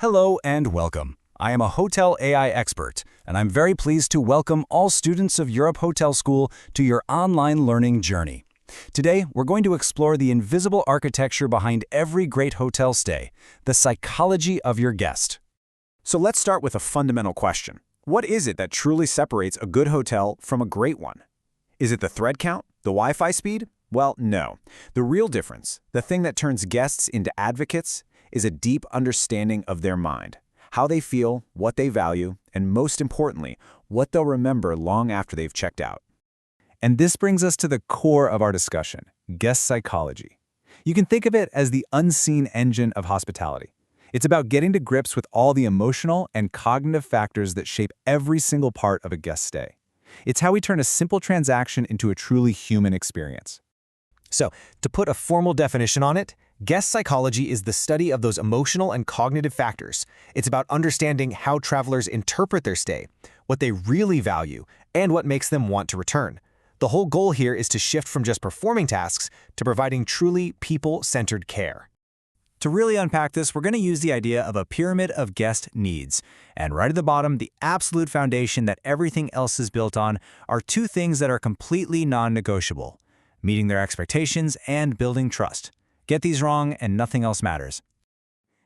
Hello and welcome. I am a hotel AI expert, and I'm very pleased to welcome all students of Europe Hotel School to your online learning journey. Today, we're going to explore the invisible architecture behind every great hotel stay, the psychology of your guest. So let's start with a fundamental question. What is it that truly separates a good hotel from a great one? Is it the thread count? The Wi-Fi speed? Well, no. The real difference, the thing that turns guests into advocates, is a deep understanding of their mind, how they feel, what they value, and most importantly, what they'll remember long after they've checked out. And this brings us to the core of our discussion, guest psychology. You can think of it as the unseen engine of hospitality. It's about getting to grips with all the emotional and cognitive factors that shape every single part of a guest stay. It's how we turn a simple transaction into a truly human experience. So, to put a formal definition on it, guest psychology is the study of those emotional and cognitive factors. It's about understanding how travelers interpret their stay, what they really value, and what makes them want to return. The whole goal here is to shift from just performing tasks to providing truly people-centered care. To really unpack this, we're going to use the idea of a pyramid of guest needs. And right at the bottom, the absolute foundation that everything else is built on are two things that are completely non-negotiable: meeting their expectations and building trust. Get these wrong and nothing else matters.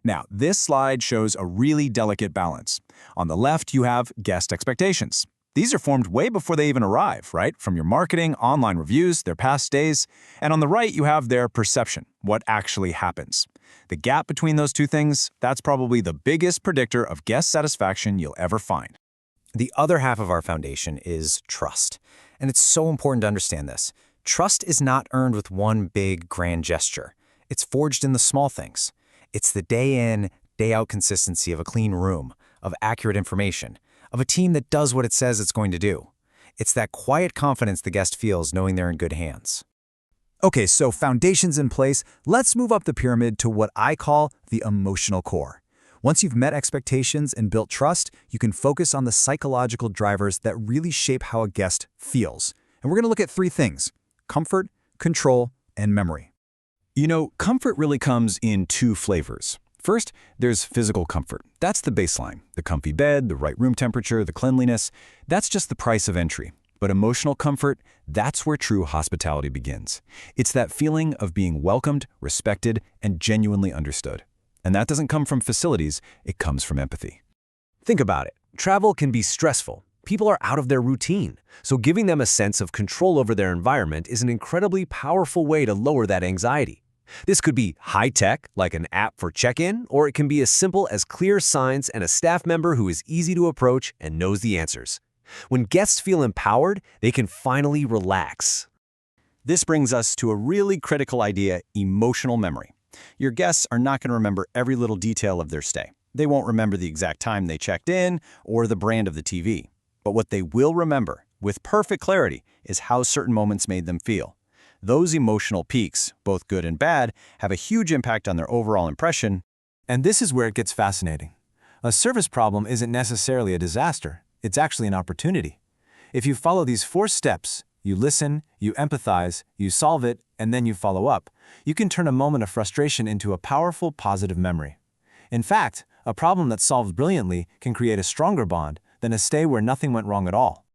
Now, this slide shows a really delicate balance. On the left, you have guest expectations. These are formed way before they even arrive, right? From your marketing, online reviews, their past stays. And on the right, you have their perception, what actually happens. The gap between those two things, that's probably the biggest predictor of guest satisfaction you'll ever find. The other half of our foundation is trust. And it's so important to understand this. Trust is not earned with one big, grand gesture. It's forged in the small things. It's the day-in, day-out consistency of a clean room, of accurate information, of a team that does what it says it's going to do. It's that quiet confidence the guest feels knowing they're in good hands. Okay, so foundations in place, let's move up the pyramid to what I call the emotional core. Once you've met expectations and built trust, you can focus on the psychological drivers that really shape how a guest feels. And we're going to look at three things: comfort, control, and memory. You know, comfort really comes in two flavors. First, there's physical comfort. That's the baseline. The comfy bed, the right room temperature, the cleanliness. That's just the price of entry. But emotional comfort, that's where true hospitality begins. It's that feeling of being welcomed, respected, and genuinely understood. And that doesn't come from facilities, it comes from empathy. Think about it. Travel can be stressful. People are out of their routine, so giving them a sense of control over their environment is an incredibly powerful way to lower that anxiety. This could be high-tech, like an app for check-in, or it can be as simple as clear signs and a staff member who is easy to approach and knows the answers. When guests feel empowered, they can finally relax. This brings us to a really critical idea: emotional memory. Your guests are not going to remember every little detail of their stay. They won't remember the exact time they checked in or the brand of the TV. But what they will remember, with perfect clarity, is how certain moments made them feel. Those emotional peaks, both good and bad, have a huge impact on their overall impression. And this is where it gets fascinating. A service problem isn't necessarily a disaster. It's actually an opportunity. If you follow these 4 steps, you listen, you empathize, you solve it, and then you follow up, you can turn a moment of frustration into a powerful, positive memory. In fact, a problem that's solved brilliantly can create a stronger bond than a stay where nothing went wrong at all.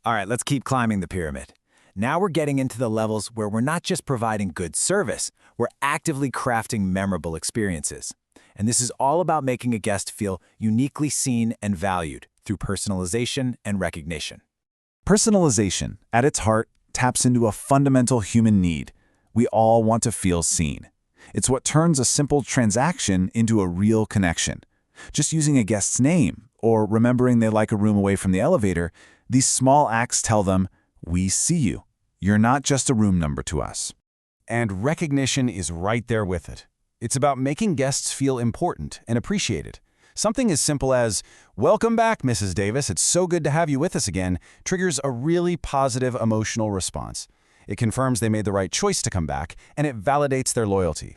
All right, let's keep climbing the pyramid. Now we're getting into the levels where we're not just providing good service, we're actively crafting memorable experiences. And this is all about making a guest feel uniquely seen and valued through personalization and recognition. Personalization, at its heart, taps into a fundamental human need. We all want to feel seen. It's what turns a simple transaction into a real connection. Just using a guest's name or remembering they like a room away from the elevator, these small acts tell them, "We see you. You're not just a room number to us." And recognition is right there with it. It's about making guests feel important and appreciated. Something as simple as, "Welcome back, Mrs. Davis. It's so good to have you with us again," triggers a really positive emotional response. It confirms they made the right choice to come back, and it validates their loyalty.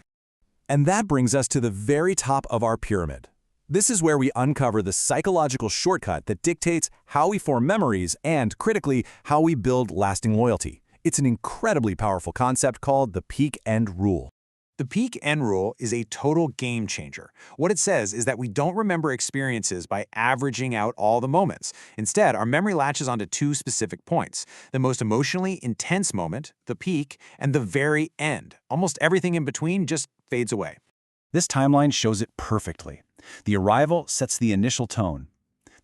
And that brings us to the very top of our pyramid. This is where we uncover the psychological shortcut that dictates how we form memories and, critically, how we build lasting loyalty. It's an incredibly powerful concept called the peak end rule. The peak-end rule is a total game changer. What it says is that we don't remember experiences by averaging out all the moments. Instead, our memory latches onto two specific points: the most emotionally intense moment, the peak, and the very end. Almost everything in between just fades away. This timeline shows it perfectly. The arrival sets the initial tone.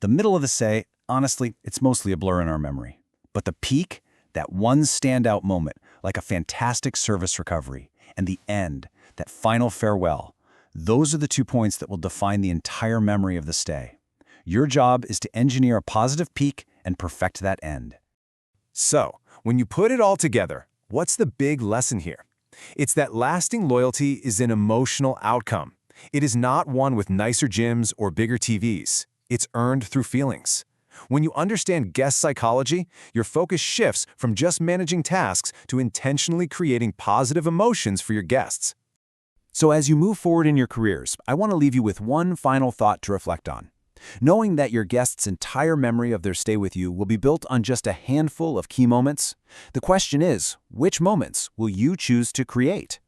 The middle of the say, honestly, it's mostly a blur in our memory. But the peak, that one standout moment, like a fantastic service recovery, and the end, that final farewell, those are the 2 points that will define the entire memory of the stay. Your job is to engineer a positive peak and perfect that end. So, when you put it all together, what's the big lesson here? It's that lasting loyalty is an emotional outcome. It is not one with nicer gyms or bigger TVs. It's earned through feelings. When you understand guest psychology, your focus shifts from just managing tasks to intentionally creating positive emotions for your guests. So as you move forward in your careers, I want to leave you with one final thought to reflect on. Knowing that your guest's entire memory of their stay with you will be built on just a handful of key moments, the question is, which moments will you choose to create?